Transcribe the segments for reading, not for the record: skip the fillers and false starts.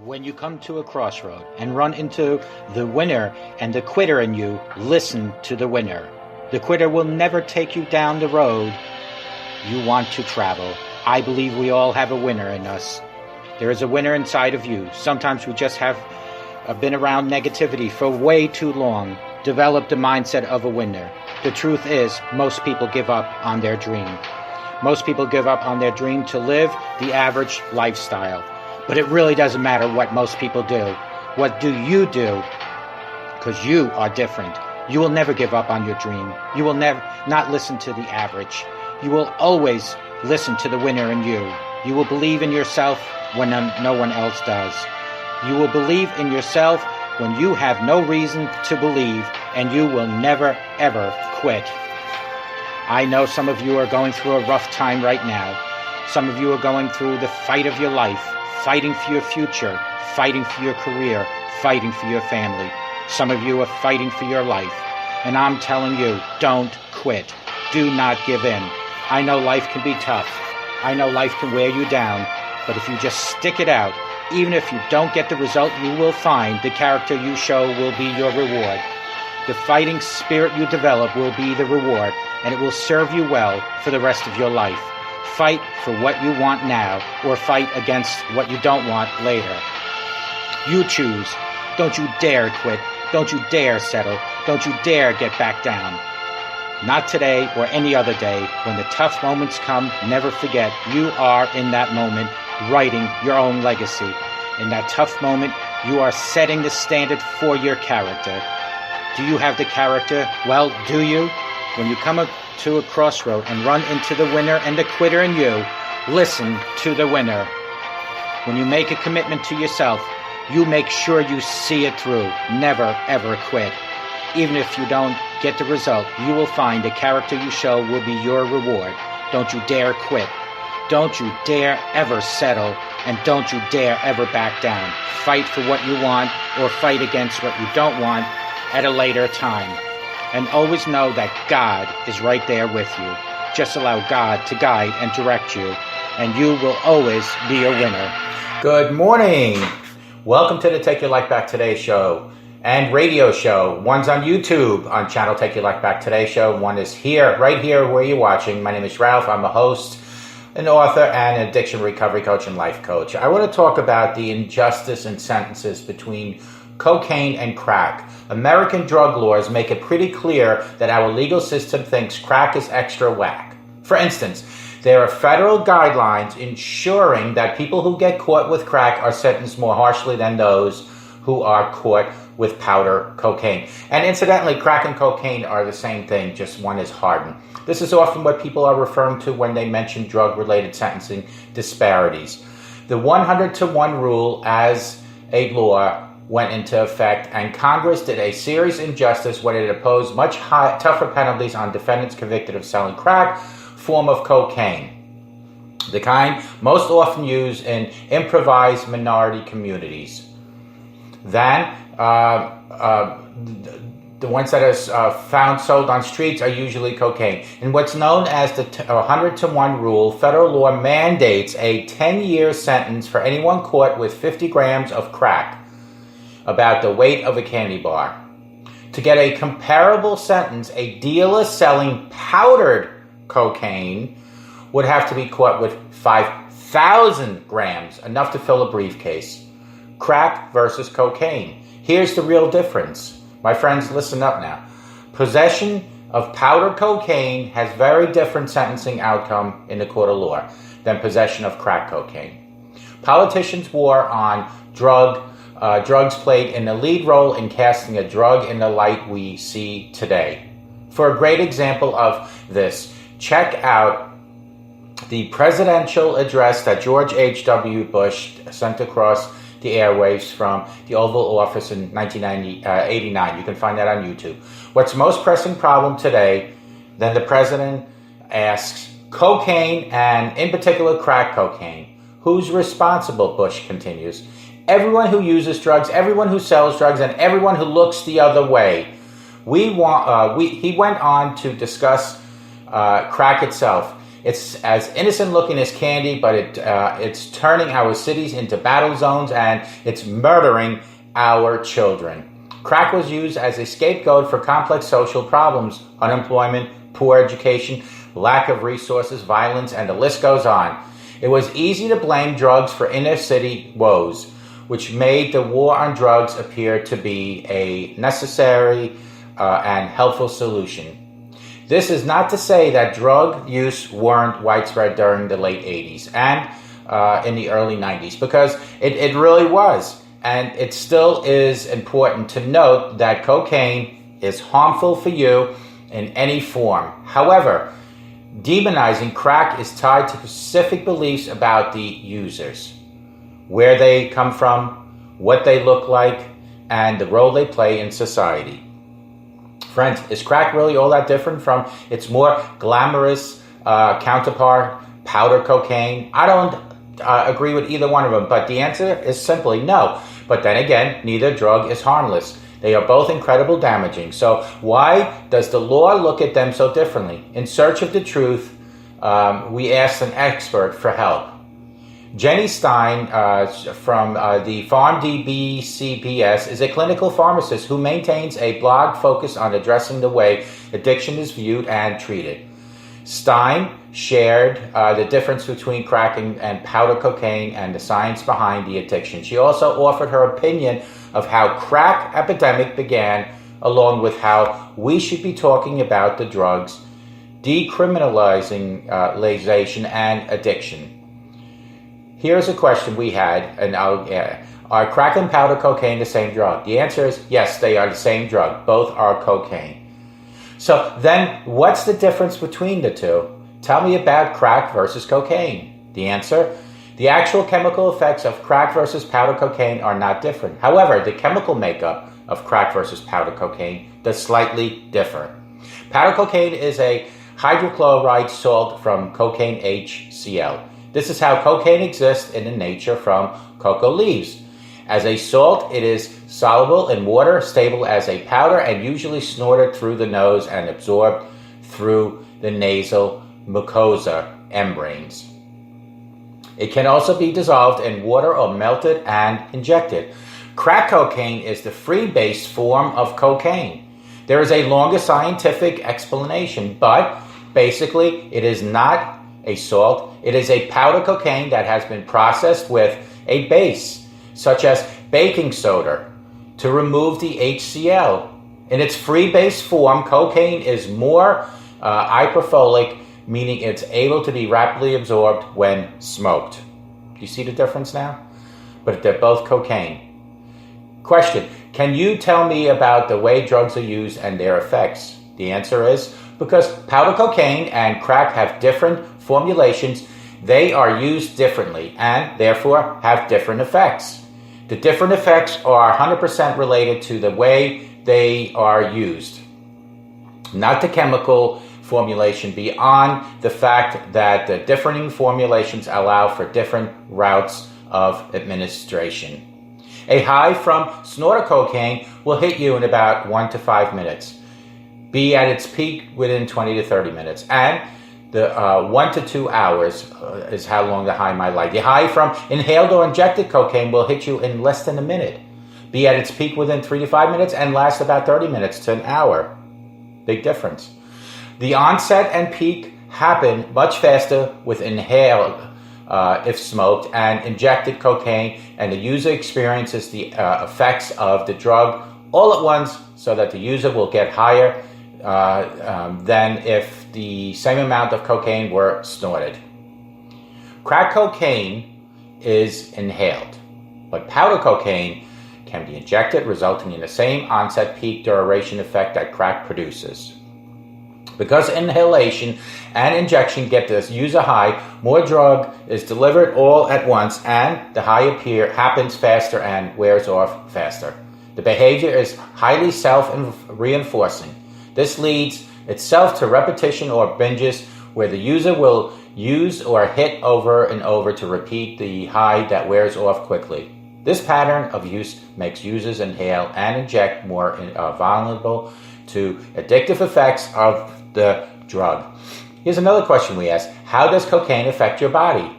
When you come to a crossroad and run into the winner and the quitter in you, listen to the winner. The quitter will never take you down the road you want to travel. I believe we all have a winner in us. There is a winner inside of you. Sometimes we just have been around negativity for way too long, developed the mindset of a winner. The truth is, most people give up on their dream. Most people give up on their dream to live the average lifestyle. But it really doesn't matter what most people do. What do you do? Because you are different. You will never give up on your dream. You will never not listen to the average. You will always listen to the winner in you. You will believe in yourself when no one else does. You will believe in yourself when you have no reason to believe, and you will never, ever quit. I know some of you are going through a rough time right now. Some of you are going through the fight of your life, fighting for your future, fighting for your career, fighting for your family. Some of you are fighting for your life. And I'm telling you, don't quit. Do not give in. I know life can be tough. I know life can wear you down. But if you just stick it out, even if you don't get the result you will find, the character you show will be your reward. The fighting spirit you develop will be the reward, and it will serve you well for the rest of your life. Fight for what you want now, or fight against what you don't want later. You choose. Don't you dare quit. Don't you dare settle. Don't you dare get back down. Not today or any other day. When the tough moments come, never forget you are in that moment writing your own legacy. In that tough moment, you are setting the standard for your character. Do you have the character? Well, do you? When you come to a crossroad and run into the winner and the quitter in you, listen to the winner. When you make a commitment to yourself, you make sure you see it through. Never, ever quit. Even if you don't get the result, you will find the character you show will be your reward. Don't you dare quit. Don't you dare ever settle, and don't you dare ever back down. Fight for what you want or fight against what you don't want at a later time. And always know that God is right there with you. Just allow God to guide and direct you, and you will always be a winner. Good morning. Welcome to the Take Your Life Back Today show and radio show. One's on YouTube on channel Take Your Life Back Today show. One is here, right here where you're watching. My name is Ralph. I'm a host, an author, and an addiction recovery coach and life coach. I want to talk about the injustice in sentences between cocaine and crack. American drug laws make it pretty clear that our legal system thinks crack is extra whack. For instance, there are federal guidelines ensuring that people who get caught with crack are sentenced more harshly than those who are caught with powder cocaine. And incidentally, crack and cocaine are the same thing, just one is hardened. This is often what people are referring to when they mention drug-related sentencing disparities. The 100-to-1 rule as a law went into effect, and Congress did a serious injustice when it imposed much tougher penalties on defendants convicted of selling crack, form of cocaine, the kind most often used in improvised minority communities, than the ones that are found sold on streets are usually cocaine. In what's known as the 100-to-1 rule, federal law mandates a 10-year sentence for anyone caught with 50 grams of crack, about the weight of a candy bar. To get a comparable sentence, a dealer selling powdered cocaine would have to be caught with 5,000 grams, enough to fill a briefcase. Crack versus cocaine. Here's the real difference. My friends, listen up now. Possession of powdered cocaine has very different sentencing outcome in the court of law than possession of crack cocaine. Politicians' war on drugs played in the lead role in casting a drug in the light we see today. For a great example of this, check out the presidential address that George H.W. Bush sent across the airwaves from the Oval Office in 1989. You can find that on YouTube. What's most pressing problem today? Then the president asks, cocaine and in particular crack cocaine. Who's responsible? Bush continues. Everyone who uses drugs, everyone who sells drugs, and everyone who looks the other way. He went on to discuss crack itself. It's as innocent looking as candy, but it's turning our cities into battle zones, and it's murdering our children. Crack was used as a scapegoat for complex social problems: unemployment, poor education, lack of resources, violence, and the list goes on. It was easy to blame drugs for inner city woes, which made the war on drugs appear to be a necessary and helpful solution. This is not to say that drug use weren't widespread during the late 80s and in the early 90s, because it really was. And it still is important to note that cocaine is harmful for you in any form. However, demonizing crack is tied to specific beliefs about the users, where they come from, what they look like, and the role they play in society. Friends, is crack really all that different from its more glamorous counterpart, powder cocaine? I don't agree with either one of them, but the answer is simply no. But then again, neither drug is harmless. They are both incredibly damaging. So why does the law look at them so differently? In search of the truth, we asked an expert for help. Jenny Stein from the PharmDB CPS is a clinical pharmacist who maintains a blog focused on addressing the way addiction is viewed and treated. Stein shared the difference between crack and powder cocaine and the science behind the addiction. She also offered her opinion of how crack epidemic began, along with how we should be talking about the drugs, decriminalizing legalization and addiction. Here's a question we had, and are crack and powder cocaine the same drug? The answer is yes, they are the same drug. Both are cocaine. So then, what's the difference between the two? Tell me about crack versus cocaine. The answer? The actual chemical effects of crack versus powder cocaine are not different. However, the chemical makeup of crack versus powder cocaine does slightly differ. Powder cocaine is a hydrochloride salt from cocaine HCl. This is how cocaine exists in the nature from cocoa leaves. As a salt, it is soluble in water, stable as a powder, and usually snorted through the nose and absorbed through the nasal mucosa membranes. It can also be dissolved in water or melted and injected. Crack cocaine is the free-base form of cocaine. There is a longer scientific explanation, but basically it is not a salt. It is a powder cocaine that has been processed with a base, such as baking soda, to remove the HCl. In its free base form, cocaine is more hyperfolic, meaning it's able to be rapidly absorbed when smoked. Do you see the difference now? But they're both cocaine. Question: can you tell me about the way drugs are used and their effects? The answer is because powder cocaine and crack have different formulations, they are used differently and therefore have different effects. The different effects are 100% related to the way they are used, not the chemical formulation, beyond the fact that the differing formulations allow for different routes of administration. A high from snorter cocaine will hit you in about 1 to 5 minutes, be at its peak within 20 to 30 minutes, and the 1 to 2 hours is how long the high might last. The high from inhaled or injected cocaine will hit you in less than a minute, be at its peak within 3 to 5 minutes, and last about 30 minutes to an hour. Big difference. The onset and peak happen much faster with inhaled, if smoked, and injected cocaine, and the user experiences the effects of the drug all at once, so that the user will get higher than if the same amount of cocaine were snorted. Crack cocaine is inhaled, but powder cocaine can be injected, resulting in the same onset peak duration effect that crack produces. Because inhalation and injection get the user high, more drug is delivered all at once, and the high happens faster and wears off faster. The behavior is highly self-reinforcing. This leads itself to repetition or binges, where the user will use or hit over and over to repeat the high that wears off quickly. This pattern of use makes users inhale and inject more vulnerable to addictive effects of the drug. Here's another question we ask. How does cocaine affect your body?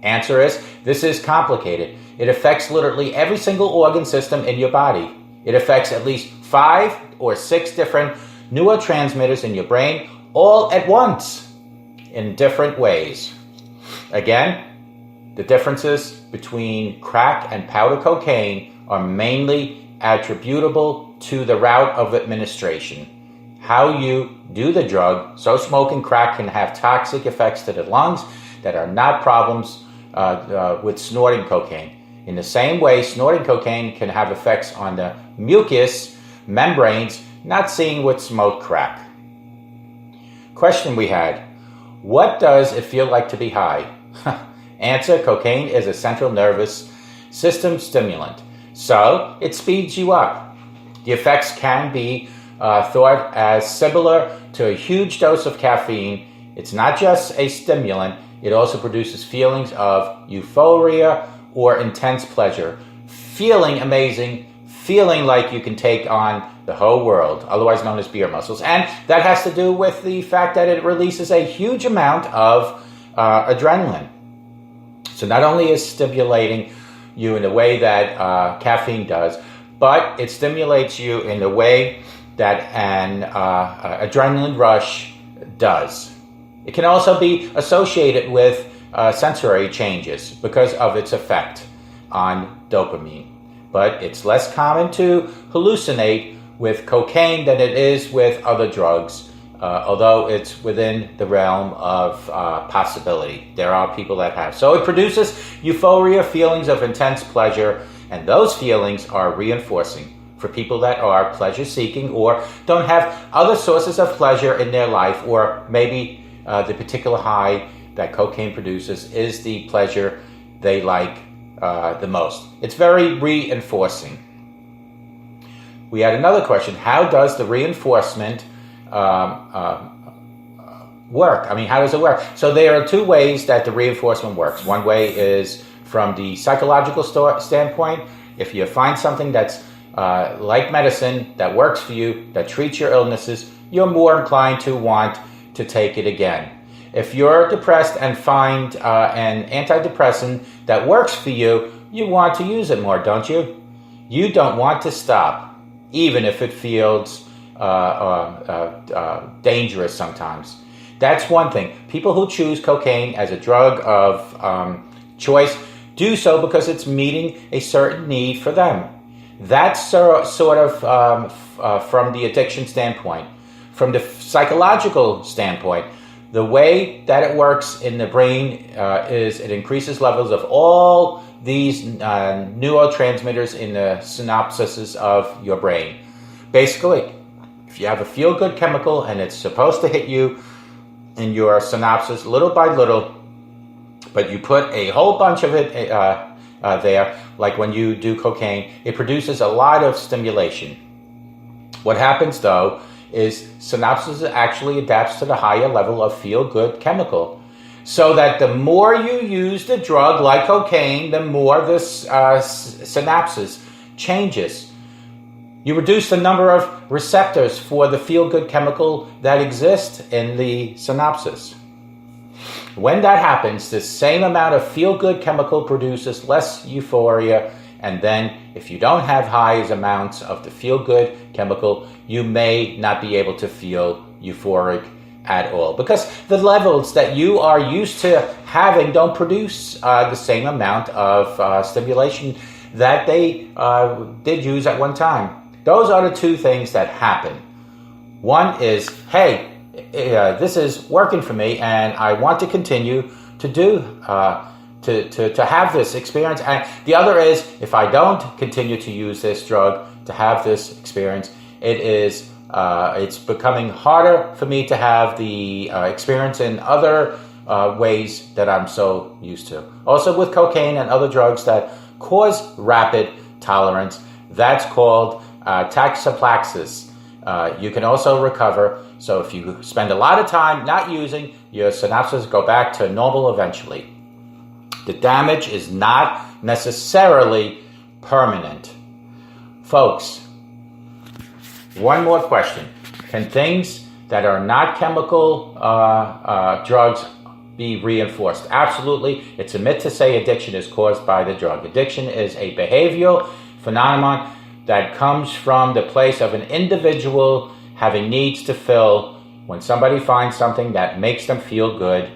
Answer is, this is complicated. It affects literally every single organ system in your body. It affects at least 5 or 6 different neurotransmitters in your brain, all at once, in different ways. Again, the differences between crack and powder cocaine are mainly attributable to the route of administration. How you do the drug, so smoking crack can have toxic effects to the lungs that are not problems with snorting cocaine. In the same way, snorting cocaine can have effects on the mucous membranes not seen with smoked crack. Question we had, what does it feel like to be high? Answer, cocaine is a central nervous system stimulant, so it speeds you up. The effects can be thought as similar to a huge dose of caffeine. It's not just a stimulant, it also produces feelings of euphoria or intense pleasure, feeling amazing, feeling like you can take on the whole world, otherwise known as beer muscles. And that has to do with the fact that it releases a huge amount of adrenaline. So not only is stimulating you in the way that caffeine does, but it stimulates you in the way that an adrenaline rush does. It can also be associated with sensory changes because of its effect on dopamine. But it's less common to hallucinate with cocaine than it is with other drugs, although it's within the realm of possibility. There are people that have. So it produces euphoria, feelings of intense pleasure, and those feelings are reinforcing for people that are pleasure-seeking or don't have other sources of pleasure in their life, or maybe the particular high that cocaine produces is the pleasure they like the most. It's very reinforcing. We had another question. How does the reinforcement work? I mean, how does it work? So there are 2 ways that the reinforcement works. One way is from the psychological standpoint. If you find something that's like medicine that works for you, that treats your illnesses, you're more inclined to want to take it again. If you're depressed and find an antidepressant that works for you, you want to use it more, don't you? You don't want to stop, even if it feels dangerous sometimes. That's one thing. People who choose cocaine as a drug of choice do so because it's meeting a certain need for them. That's sort of from the addiction standpoint. From the psychological standpoint, the way that it works in the brain is it increases levels of all these neurotransmitters in the synapses of your brain. Basically, if you have a feel-good chemical and it's supposed to hit you in your synapses little by little, but you put a whole bunch of it there, like when you do cocaine, it produces a lot of stimulation. What happens, though, is synapses actually adapts to the higher level of feel-good chemical. So that the more you use the drug, like cocaine, the more this synapses changes. You reduce the number of receptors for the feel-good chemical that exist in the synapses. When that happens, the same amount of feel-good chemical produces less euphoria, and then if you don't have high amounts of the feel-good chemical, you may not be able to feel euphoric at all, because the levels that you are used to having don't produce the same amount of stimulation that they did use at one time. Those are the 2 things that happen. One is, hey, this is working for me, and I want to continue to do to have this experience. And the other is, if I don't continue to use this drug to have this experience, it's becoming harder for me to have the experience in other ways that I'm so used to. Also with cocaine and other drugs that cause rapid tolerance, that's called tachyplaxis. You can also recover. So if you spend a lot of time not using, your synapses go back to normal eventually. The damage is not necessarily permanent. Folks, one more question. Can things that are not chemical drugs be reinforced. Absolutely. It's a myth to say addiction is caused by the drug. Addiction is a behavioral phenomenon that comes from the place of an individual having needs to fill. When somebody finds something that makes them feel good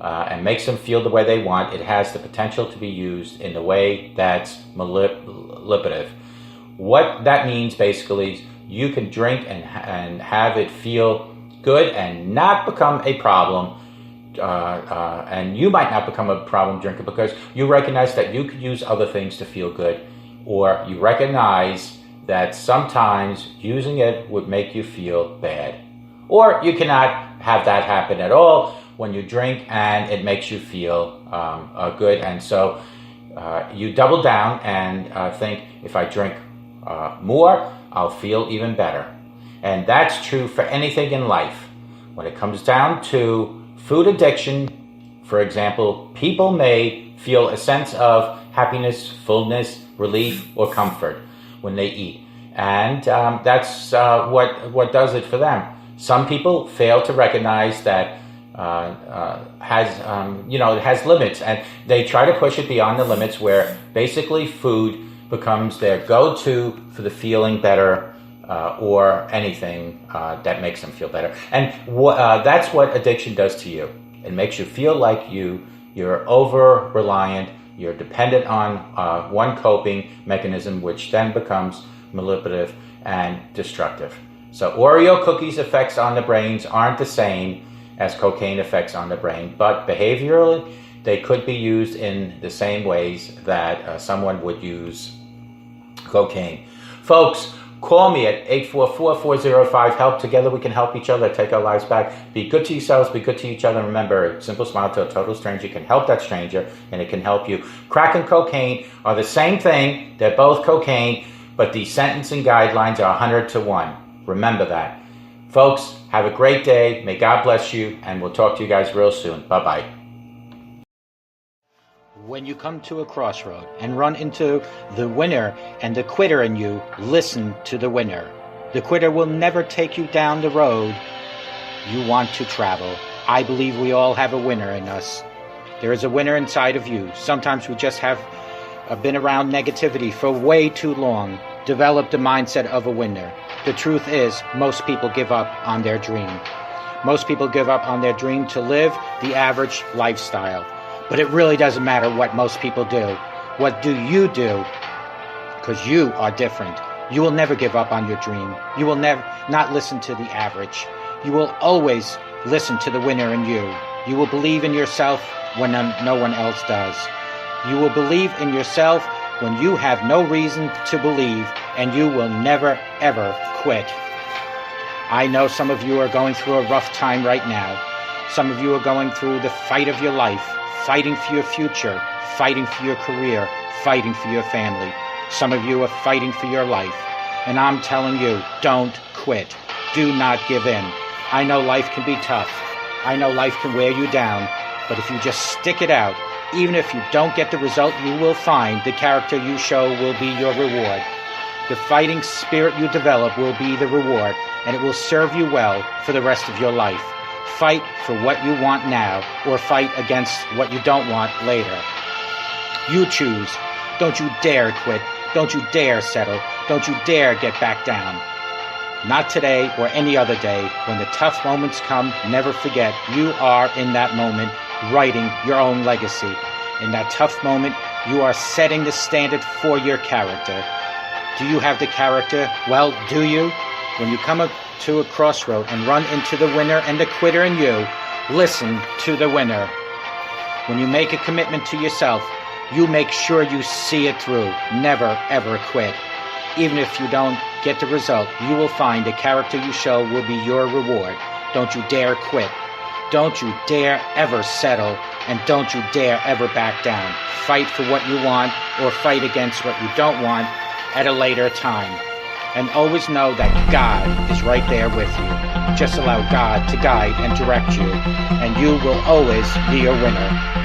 and makes them feel the way they want, it has the potential to be used in a way that's manipulative. What that means basically is you can drink and have it feel good and not become a problem. And you might not become a problem drinker because you recognize that you could use other things to feel good, or you recognize that sometimes using it would make you feel bad. Or you cannot have that happen at all when you drink and it makes you feel good. And so you double down and think, if I drink more, I'll feel even better. And that's true for anything in life. When it comes down to food addiction, for example, people may feel a sense of happiness, fullness, relief, or comfort when they eat. And that's what does it for them. Some people fail to recognize that it has limits, and they try to push it beyond the limits where basically food becomes their go-to for the feeling better or anything that makes them feel better. And that's what addiction does to you. It makes you feel like you're over-reliant, you're dependent on one coping mechanism, which then becomes manipulative and destructive. So Oreo cookies' effects on the brains aren't the same as cocaine effects on the brain, but behaviorally, they could be used in the same ways that someone would use cocaine. Folks, call me at 844-405-HELP. Together we can help each other take our lives back. Be good to yourselves, be good to each other. Remember, a simple smile to a total stranger can help that stranger, and it can help you. Crack and cocaine are the same thing. They're both cocaine, but the sentencing guidelines are 100 to 1. Remember that. Folks, have a great day. May God bless you, and we'll talk to you guys real soon. Bye-bye. When you come to a crossroad and run into the winner and the quitter in you, listen to the winner. The quitter will never take you down the road you want to travel. I believe we all have a winner in us. There is a winner inside of you. Sometimes we just have been around negativity for way too long, developed the mindset of a winner. The truth is, most people give up on their dream. Most people give up on their dream to live the average lifestyle. But it really doesn't matter what most people do. What do you do? Because you are different. You will never give up on your dream. You will never not listen to the average. You will always listen to the winner in you. You will believe in yourself when no one else does. You will believe in yourself when you have no reason to believe, and you will never, ever quit. I know some of you are going through a rough time right now. Some of you are going through the fight of your life, fighting for your future, fighting for your career, fighting for your family. Some of you are fighting for your life. And I'm telling you, don't quit. Do not give in. I know life can be tough. I know life can wear you down. But if you just stick it out, even if you don't get the result you will find, the character you show will be your reward. The fighting spirit you develop will be the reward, and it will serve you well for the rest of your life. Fight for what you want now, or fight against what you don't want later. You choose. Don't you dare quit. Don't you dare settle. Don't you dare get back down. Not today or any other day. When the tough moments come, never forget you are in that moment writing your own legacy. In that tough moment, you are setting the standard for your character. Do you have the character? Well, do you? When you come to a crossroad and run into the winner and the quitter in you, listen to the winner. When you make a commitment to yourself, you make sure you see it through. Never, ever quit. Even if you don't get the result, you will find the character you show will be your reward. Don't you dare quit. Don't you dare ever settle, and don't you dare ever back down. Fight for what you want or fight against what you don't want at a later time. And always know that God is right there with you. Just allow God to guide and direct you, and you will always be a winner.